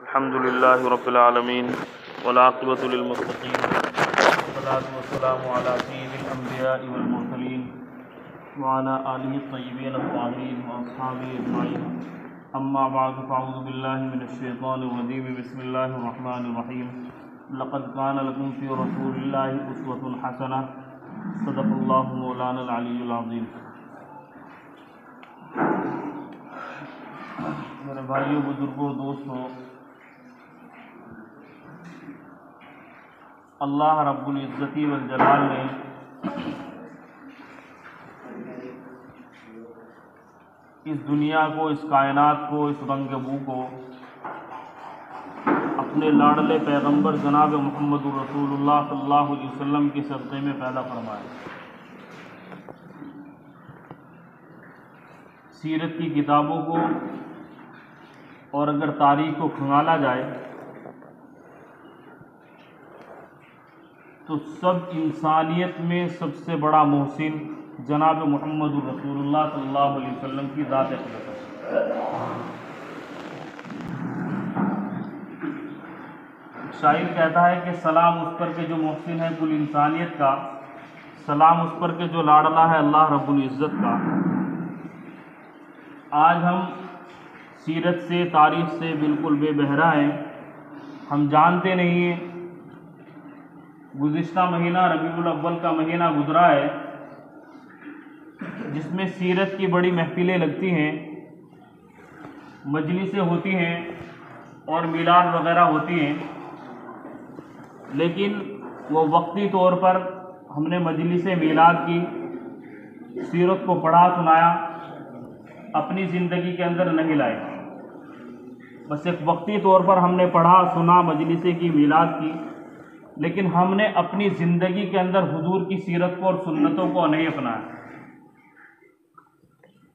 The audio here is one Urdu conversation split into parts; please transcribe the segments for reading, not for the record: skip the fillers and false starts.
الحمد لله رب العالمين والعاقبة للمتقين والصلاة والسلام على سيد الأنبياء والمرسلين وعلى آله الطيبين الطاهرين وأصحابه أجمعين أما بعد فأعوذ بالله من الشيطان الرجيم بسم الله الرحمن الرحيم لقد كان لكم في رسول الله أسوة حسنة صدق الله مولانا العلي العظيم۔ میرے بھائیوں، بزرگوں، دوستوں، اللہ رب العزت والجلال نے اس دنیا کو، اس کائنات کو، اس رنگ بو کو اپنے لاڈلے پیغمبر جناب محمد رسول اللہ صلی اللہ علیہ وسلم کے صدقے میں پیدا فرمایا۔ سیرت کی کتابوں کو اور اگر تاریخ کو کھنگالا جائے تو سب انسانیت میں سب سے بڑا محسن جناب محمد رسول اللہ صلی اللہ علیہ وسلم کی ذات اقدس ہے۔ شاعر کہتا ہے کہ سلام اس پر کے جو محسن ہے کل انسانیت کا، سلام اس پر کے جو لاڈلا ہے اللہ رب العزت کا۔ آج ہم سیرت سے، تاریخ سے بالکل بے بہرہ ہیں، ہم جانتے نہیں ہیں۔ گزشتہ مہینہ ربیع الاول کا مہینہ گزرا ہے جس میں سیرت کی بڑی محفلیں لگتی ہیں، مجلسیں ہوتی ہیں اور میلاد وغیرہ ہوتی ہیں، لیکن وہ وقتی طور پر ہم نے مجلس میلاد کی، سیرت کو پڑھا سنایا، اپنی زندگی کے اندر نہیں لائے۔ بس ایک وقتی طور پر ہم نے پڑھا سنا، مجلسیں کی، میلاد کی، لیکن ہم نے اپنی زندگی کے اندر حضور کی سیرت کو اور سنتوں کو نہیں اپنایا۔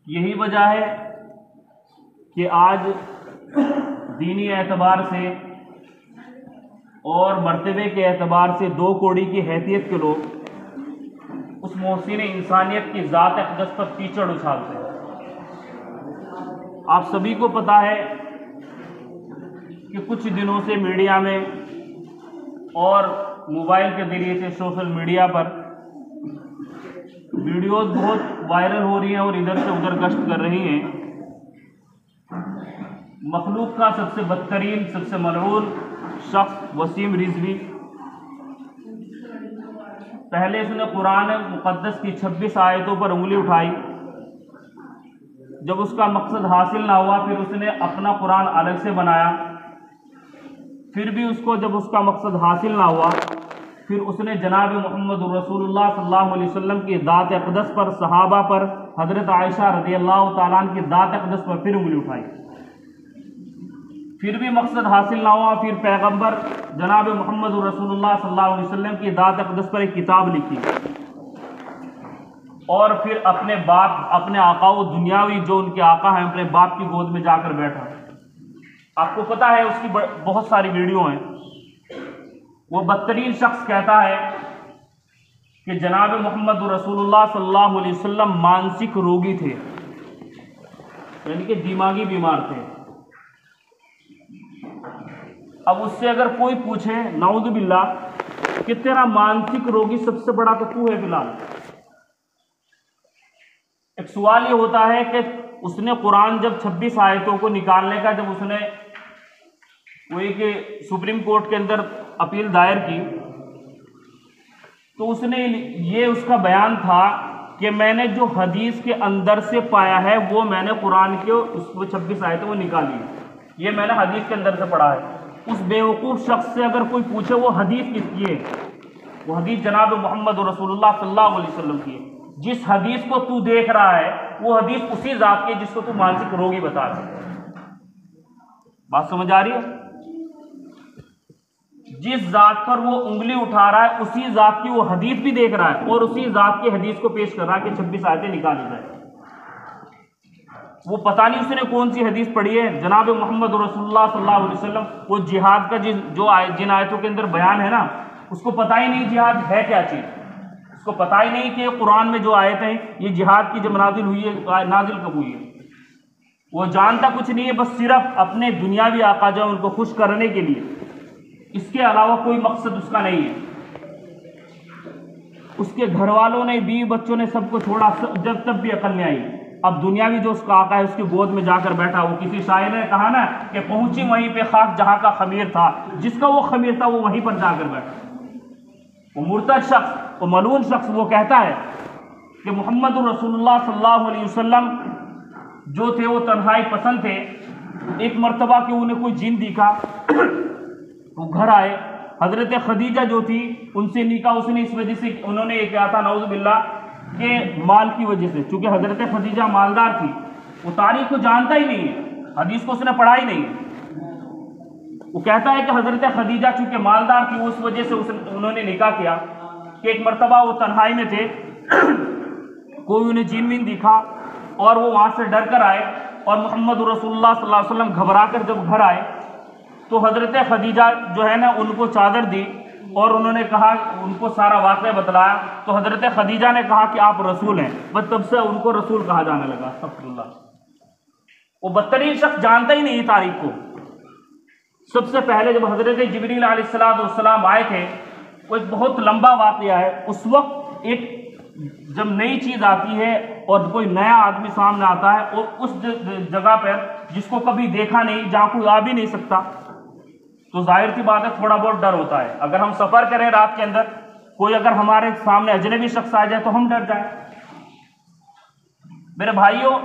یہی وجہ ہے کہ آج دینی اعتبار سے اور مرتبے کے اعتبار سے دو کوڑی کی حیثیت کے لوگ اس محسن انسانیت کی ذات اقدس پر کیچڑ اچھالتے ہیں۔ آپ سبھی کو پتہ ہے کہ کچھ دنوں سے میڈیا میں اور موبائل کے ذریعے سے سوشل میڈیا پر ویڈیوز بہت وائرل ہو رہی ہیں اور ادھر سے ادھر گشت کر رہی ہیں۔ مخلوق کا سب سے بدترین، سب سے ملعون شخص وسیم رضوی، پہلے اس نے قرآن مقدس کی 26 آیتوں پر انگلی اٹھائی، جب اس کا مقصد حاصل نہ ہوا پھر اس نے اپنا قرآن الگ سے بنایا، پھر بھی اس کو جب اس کا مقصد حاصل نہ ہوا پھر اس نے جناب محمد رسول اللہ صلی اللہ علیہ وسلم کی ذات اقدس پر، صحابہ پر، حضرت عائشہ رضی اللہ تعالیٰ عنہ کی ذات اقدس پر پھر انگلی اٹھائی، پھر بھی مقصد حاصل نہ ہوا، پھر پیغمبر جناب محمد رسول اللہ صلی اللہ علیہ وسلم کی ذات اقدس پر ایک کتاب لکھی اور پھر اپنے باپ، اپنے آقا و دنیاوی جو ان کے آقا ہیں، اپنے باپ کی گود میں جا کر بیٹھا۔ آپ کو پتہ ہے اس کی بہت ساری ویڈیو ہیں۔ وہ بدترین شخص کہتا ہے کہ جناب محمد رسول اللہ صلی اللہ علیہ وسلم مانسک روگی تھے، یعنی کہ دماغی بیمار تھے۔ اب اس سے اگر کوئی پوچھے نعوذ باللہ کہ تیرا مانسک روگی سب سے بڑا تو ہے فی الحال، ایک سوال یہ ہوتا ہے کہ اس نے قرآن جب 26 آیتوں کو نکالنے کا جب اس نے وہی کہ سپریم کورٹ کے اندر اپیل دائر کی تو اس نے یہ اس کا بیان تھا کہ میں نے جو حدیث کے اندر سے پایا ہے وہ میں نے قرآن کے اس 26 آیتوں کو نکالی، یہ میں نے حدیث کے اندر سے پڑھا ہے۔ اس بیوقوف شخص سے اگر کوئی پوچھے وہ حدیث کس کی ہے، وہ حدیث جناب محمد رسول اللہ صلی اللہ علیہ وسلم کی ہے۔ جس حدیث کو تو دیکھ رہا ہے وہ حدیث اسی ذات کی جس کو تو مانسک روگی بتا رہا ہے۔ بات سمجھ آ رہی ہے؟ جس ذات پر وہ انگلی اٹھا رہا ہے اسی ذات کی وہ حدیث بھی دیکھ رہا ہے اور اسی ذات کی حدیث کو پیش کر رہا ہے کہ 26 آیتیں نکالی جائیں۔ وہ پتہ نہیں اس نے کون سی حدیث پڑھی ہے، جناب محمد رسول اللہ صلی اللہ علیہ وسلم وہ جہاد کا جو جن آیتوں کے اندر بیان ہے نا، اس کو پتہ ہی نہیں جہاد ہے کیا چیز، اس کو پتہ ہی نہیں کہ قرآن میں جو آیتیں ہیں یہ جہاد کی جب نازل ہوئی ہے، نازل کب ہوئی ہے۔ وہ جانتا کچھ نہیں ہے، بس صرف اپنے دنیاوی آقا جو ان کو خوش کرنے کے لیے، اس کے علاوہ کوئی مقصد اس کا نہیں ہے۔ اس کے گھر والوں نے، بیوی بچوں نے سب کو چھوڑا، جب تب بھی عقل نہیں آئی۔ اب دنیاوی جو اس کا آقا ہے اس کی گود میں جا کر بیٹھا۔ وہ کسی شاعر نے کہا نا کہ پہنچی وہیں پہ خاک جہاں کا خمیر تھا، جس کا وہ خمیر تھا وہ وہیں پر جا کر بیٹھا۔ وہ مرتد شخص، وہ ملعون شخص، وہ کہتا ہے کہ محمد رسول اللہ صلی اللہ علیہ وسلم جو تھے وہ تنہائی پسند تھے۔ ایک مرتبہ کہ انہیں کوئی جن دکھا، وہ گھر آئے، حضرت خدیجہ جو تھی ان سے نکاح اس نے اس وجہ سے انہوں نے یہ کہا تھا نعوذ باللہ کہ مال کی وجہ سے، چونکہ حضرت خدیجہ مالدار تھی۔ وہ تاریخ کو جانتا ہی نہیں ہے، حدیث کو اس نے پڑھا ہی نہیں۔ وہ کہتا ہے کہ حضرت خدیجہ چونکہ مالدار تھی اس وجہ سے انہوں نے نکاح کیا کہ ایک مرتبہ وہ تنہائی میں تھے، کوئی انہیں جن وین دکھا اور وہ وہاں سے ڈر کر آئے، اور محمد رسول اللہ صلی اللہ علیہ وسلم گھبرا کر جب گھر آئے تو حضرت خدیجہ جو ہے نا ان کو چادر دی اور انہوں نے کہا، ان کو سارا واقعہ بتلایا۔ تو حضرت خدیجہ نے کہا کہ آپ رسول ہیں، بس تب سے ان کو رسول کہا جانے لگا۔ استغفر اللہ۔ وہ بدترین شخص جانتا ہی نہیں تاریخ کو۔ سب سے پہلے جب حضرت جبریل علیہ السلام آئے تھے، وہ ایک بہت لمبا واقعہ ہے۔ اس وقت ایک جب نئی چیز آتی ہے اور کوئی نیا آدمی سامنے آتا ہے اور اس جگہ پر جس کو کبھی دیکھا نہیں، جہاں کوئی آ بھی نہیں سکتا، تو ظاہر سی بات ہے تھوڑا بہت ڈر ہوتا ہے۔ اگر ہم سفر کریں رات کے اندر، کوئی اگر ہمارے سامنے اجنبی شخص آ جائے تو ہم ڈر جائیں۔ میرے بھائیوں،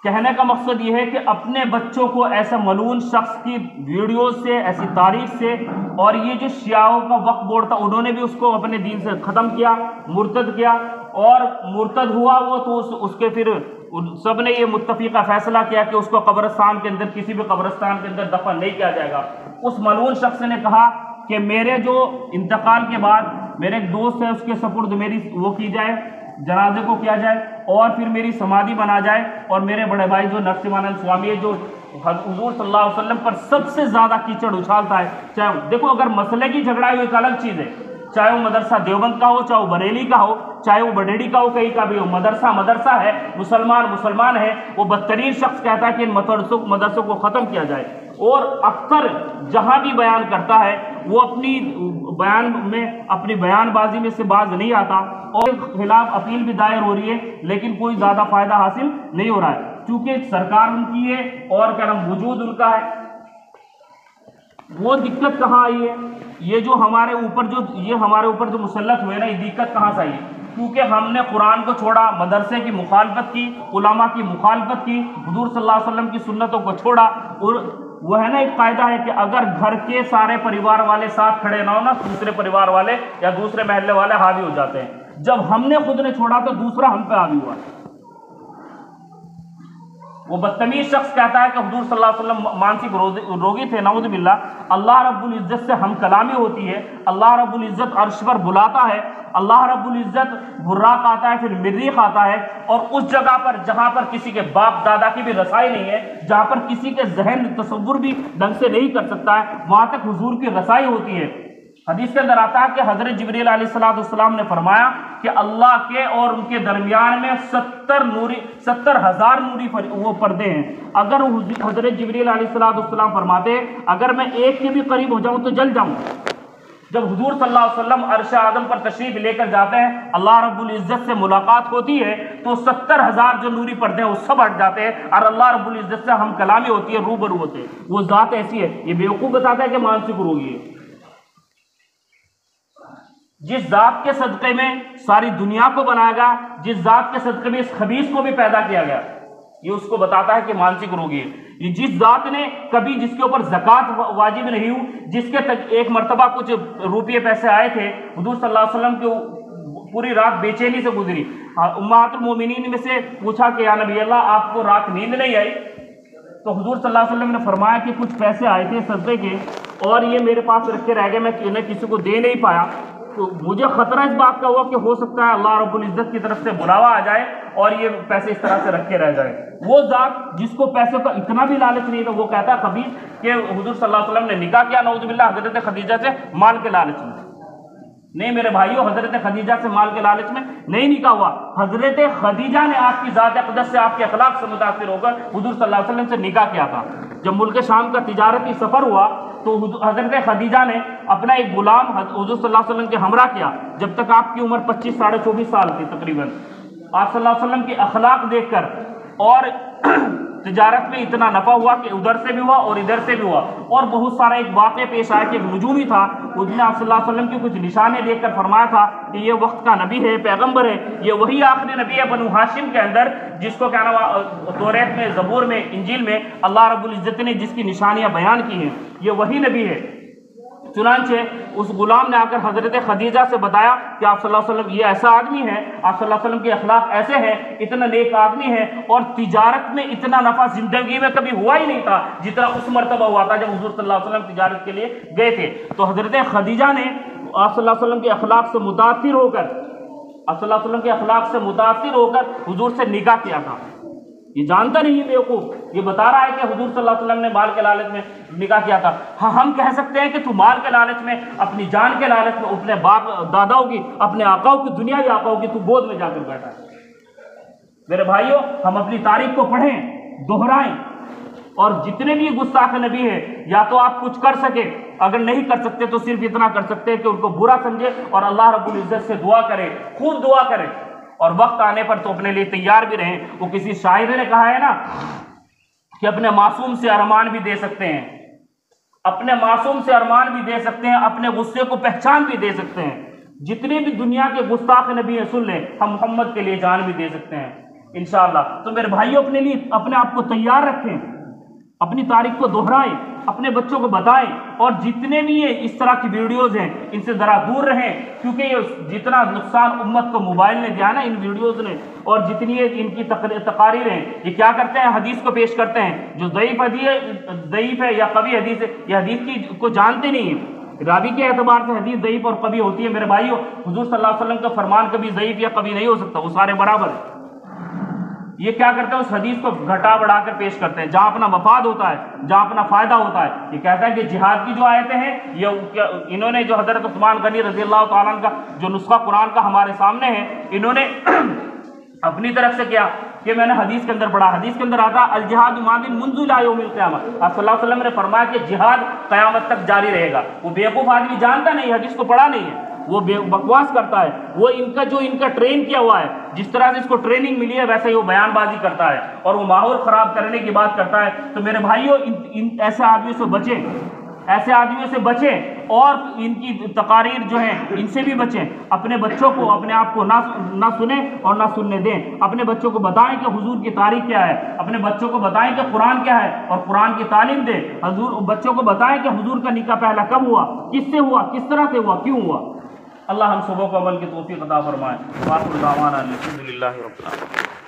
کہنے کا مقصد یہ ہے کہ اپنے بچوں کو ایسا ملعون شخص کی ویڈیوز سے، ایسی تاریخ سے، اور یہ جو شیعوں کا وقت بورڈ تھا انہوں نے بھی اس کو اپنے دین سے ختم کیا، مرتد کیا، اور مرتد ہوا وہ تو اس کے پھر سب نے یہ متفقہ فیصلہ کیا کہ اس کو قبرستان کے اندر، کسی بھی قبرستان کے اندر دفن نہیں کیا جائے گا۔ اس ملعون شخص نے کہا کہ میرے جو انتقال کے بعد میرے ایک دوست ہے اس کے سپرد میری وہ کی جائے، جنازے کو کیا جائے اور پھر میری سمادھی بنا جائے، اور میرے بڑے بھائی جو نرسمہانند سوامی ہے جو حضور صلی اللہ علیہ وسلم پر سب سے زیادہ کیچڑ اچھالتا ہے، چاہے دیکھو اگر مسئلے کی جھگڑا ہے ایک الگ چیز ہے، چاہے وہ مدرسہ دیوبند کا ہو، چاہے وہ بریلی کا ہو، چاہے وہ بڈیڑی کا ہو، کہیں کا بھی ہو، مدرسہ ہے، مسلمان ہے۔ وہ بدترین شخص کہتا ہے کہ ان مدرسوں کو ختم کیا جائے، اور اکثر جہاں بھی بیان کرتا ہے وہ اپنی بیان بازی میں سے باز نہیں آتا، اور خلاف اپیل بھی دائر ہو رہی ہے لیکن کوئی زیادہ فائدہ حاصل نہیں ہو رہا ہے، چونکہ سرکار ان کی ہے اور کیا نام وجود ان کا ہے۔ وہ دقت کہاں آئی ہے؟ یہ جو ہمارے اوپر جو مسلط ہوئے نا، یہ دقت کہاں سے آئی ہے؟ کیونکہ ہم نے قرآن کو چھوڑا، مدرسے کی مخالفت کی، علماء کی مخالفت کی، حضور صلی اللہ علیہ وسلم کی سنتوں کو چھوڑا۔ اور وہ ہے نا ایک قاعدہ ہے کہ اگر گھر کے سارے پریوار والے ساتھ کھڑے نہ ہو نا، دوسرے پریوار والے یا دوسرے محلے والے حاوی ہو جاتے ہیں۔ جب ہم نے خود نے چھوڑا تو دوسرا ہم پہ حاوی ہوا۔ وہ بدتمیز شخص کہتا ہے کہ حضور صلی اللہ علیہ وسلم مانسک روگی تھے، نعوذ باللہ۔ اللہ رب العزت سے ہم کلامی ہوتی ہے، اللہ رب العزت عرش پر بلاتا ہے، اللہ رب العزت براق آتا ہے، پھر مریخ آتا ہے، اور اس جگہ پر جہاں پر کسی کے باپ دادا کی بھی رسائی نہیں ہے، جہاں پر کسی کے ذہن تصور بھی ڈھنگ سے نہیں کر سکتا ہے، وہاں تک حضور کی رسائی ہوتی ہے۔ حدیث کے اندر آتا ہے کہ حضرت جبریل علیہ السلام نے فرمایا کہ اللہ کے اور ان کے درمیان میں 70,000 نوری وہ پردے ہیں۔ اگر حضرت جبریل علیہ السلام فرماتے اگر میں ایک کے بھی قریب ہو جاؤں تو جل جاؤں۔ جب حضور صلی اللہ علیہ وسلم عرش اعظم پر تشریف لے کر جاتے ہیں، اللہ رب العزت سے ملاقات ہوتی ہے تو 70,000 جو نوری پردے ہیں وہ سب ہٹ جاتے ہیں، اور اللہ رب العزت سے ہم کلامی ہوتی ہے، روبرو ہوتے ہیں۔ وہ ذات ایسی ہے، یہ بیوقوف بتاتا ہے کہ مانسک روگی ہے۔ جس ذات کے صدقے میں ساری دنیا کو بنایا گیا، جس ذات کے صدقے میں اس خبیث کو بھی پیدا کیا گیا، یہ اس کو بتاتا ہے کہ مانسک روگی ہے۔ یہ جس ذات نے کبھی جس کے اوپر زکوٰۃ واجب نہیں ہوئی، جس کے تک ایک مرتبہ کچھ روپیے پیسے آئے تھے، حضور صلی اللہ علیہ وسلم کی پوری رات بے چینی سے گزری۔ امہات المومنین میں سے پوچھا کہ یا نبی اللہ آپ کو رات نیند نہیں آئی؟ تو حضور صلی اللہ علیہ وسلم نے فرمایا کہ کچھ پیسے آئے تھے صدقے کے اور یہ میرے پاس رکھ کے رہ گئے، میں انہیں کسی کو دے نہیں پایا، تو مجھے خطرہ اس بات کا ہوا کہ ہو سکتا ہے اللہ رب العزت کی طرف سے بلاوا آ جائے اور یہ پیسے اس طرح سے رکھ کے رہ جائے۔ وہ ذات جس کو پیسوں کا اتنا بھی لالچ نہیں تھا، وہ کہتا ہے خبیث کہ حضور صلی اللہ علیہ وسلم نے نکاح کیا نعوذ باللہ حضرت خدیجہ سے مال کے لالچ میں۔ نہیں میرے بھائیوں، حضرت خدیجہ سے مال کے لالچ میں نہیں نکاح ہوا. حضرت خدیجہ نے آپ کی ذات اقدس سے، آپ کے اخلاق سے متاثر ہو کر حضور صلی اللہ علیہ وسلم سے نکاح کیا تھا. جب ملک شام کا تجارتی سفر ہوا تو حضرت خدیجہ نے اپنا ایک غلام حضور صلی اللہ علیہ وسلم کے ہمراہ کیا. جب تک آپ کی عمر 25 ساڑھے 24 سال تھی تقریباً. آپ صلی اللہ علیہ وسلم کے اخلاق دیکھ کر اور تجارت میں اتنا نفع ہوا کہ ادھر سے بھی ہوا اور ادھر سے بھی ہوا. اور بہت سارا ایک واقعہ پیش آیا کہ ایک نجومی تھا، اس نے آپ صلی اللہ علیہ وسلم کی کچھ نشانے دیکھ کر فرمایا تھا کہ یہ وقت کا نبی ہے، پیغمبر ہے، یہ وہی آخری نبی ہے بنو ہاشم کے اندر جس کو کیا نام توریت میں، زبور میں، انجیل میں اللہ رب العزت نے جس کی نشانیاں بیان کی ہیں، یہ وہی نبی ہے. چنانچہ اس غلام نے آ کر حضرت خدیجہ سے بتایا کہ آپ صلی اللہ علیہ وسلم یہ ایسا آدمی ہے، آپ صلی اللہ علیہ وسلم کے اخلاق ایسے ہیں، اتنا نیک آدمی ہے، اور تجارت میں اتنا نفع زندگی میں کبھی ہوا ہی نہیں تھا جتنا اس مرتبہ ہوا تھا جب حضور صلی اللہ علیہ وسلم تجارت کے لیے گئے تھے. تو حضرت خدیجہ نے آپ صلی اللہ علیہ وسلم کے اخلاق سے متاثر ہو کر، آپ صلی اللہ علیہ وسلم کے اخلاق سے متاثر ہو کر حضور سے نکاح کیا تھا. یہ جانتا نہیں بیوقوف، یہ بتا رہا ہے کہ حضور صلی اللہ علیہ وسلم نے مال کے لالچ میں نکاح کیا تھا. ہاں ہم کہہ سکتے ہیں کہ تو مال کے لالچ میں، اپنی جان کے لالچ میں اپنے باپ داداؤں کی، اپنے آقاؤں کی، دنیاوی آقاؤں کی تو گود میں جا کر بیٹھا ہے. میرے بھائیوں، ہم اپنی تاریخ کو پڑھیں، دہرائیں، اور جتنے بھی گستاخ نبی ہیں یا تو آپ کچھ کر سکے، اگر نہیں کر سکتے تو صرف اتنا کر سکتے ہیں کہ ان کو برا سمجھے اور اللہ رب العزت سے دعا کرے، خوب دعا کرے، اور وقت آنے پر تو اپنے لیے تیار بھی رہیں. وہ کسی شاعر نے کہا ہے نا کہ اپنے معصوم سے ارمان بھی دے سکتے ہیں، اپنے معصوم سے ارمان بھی دے سکتے ہیں، اپنے غصے کو پہچان بھی دے سکتے ہیں. جتنے بھی دنیا کے گستاخ نبی ہیں سن لیں، ہم محمد کے لیے جان بھی دے سکتے ہیں انشاءاللہ. تو میرے بھائیوں، اپنے لیے اپنے آپ کو تیار رکھیں، اپنی تاریخ کو دہرائیں، اپنے بچوں کو بتائیں، اور جتنے بھی یہ اس طرح کی ویڈیوز ہیں ان سے ذرا دور رہیں، کیونکہ یہ جتنا نقصان امت کو موبائل نے دیا نا ان ویڈیوز نے، اور جتنی ان کی تقاریر ہیں، یہ کیا کرتے ہیں، حدیث کو پیش کرتے ہیں جو ضعیف ہے یا قوی حدیث ہے. یہ حدیث کی کو جانتے نہیں ہیں، راوی کے اعتبار سے حدیث ضعیف اور قوی ہوتی ہے. میرے بھائیوں، حضور صلی اللہ علیہ وسلم کا فرمان کبھی ضعیف یا قوی نہیں ہو سکتا، وہ سارے برابر ہیں. یہ کیا کرتے ہیں، اس حدیث کو گھٹا بڑھا کر پیش کرتے ہیں. جہاں اپنا مفاد ہوتا ہے، جہاں اپنا فائدہ ہوتا ہے، یہ کہتا ہے کہ جہاد کی جو آیتیں ہیں، یہ انہوں نے جو حضرت عثمان غنی رضی اللہ تعالیٰ عنہ کا جو نسخہ قرآن کا ہمارے سامنے ہے، انہوں نے اپنی طرف سے کیا کہ میں نے حدیث کے اندر پڑھا، حدیث کے اندر آتا الجہاد ماضٍ منذ الی یوم القیامہ. آپ صلی اللہ علیہ وسلم نے فرمایا کہ جہاد قیامت تک جاری رہے گا. وہ بیوقوف آدمی جانتا نہیں، حدیث کو پڑھا نہیں ہے، وہ بکواس کرتا ہے. وہ ان کا ٹرین کیا ہوا ہے، جس طرح سے اس کو ٹریننگ ملی ہے ویسے ہی وہ بیان بازی کرتا ہے اور وہ ماحول خراب کرنے کی بات کرتا ہے. تو میرے بھائیوں، ان ایسے آدمیوں سے بچیں، ایسے آدمیوں سے بچیں، اور ان کی تقاریر جو ہیں ان سے بھی بچیں. اپنے بچوں کو، اپنے آپ کو نہ سنیں اور نہ سننے دیں. اپنے بچوں کو بتائیں کہ حضور کی تاریخ کیا ہے، اپنے بچوں کو بتائیں کہ قرآن کیا ہے اور قرآن کی تعلیم دیں. بچوں کو بتائیں کہ حضور کا نکاح پہلا کب ہوا، کس سے ہوا، کس طرح سے ہوا، کیوں ہوا. اللہ ہم سبوں کو عمل کی توفیق عطا فرمائے. وآخر دعوانا الحمد للہ رب العالمین.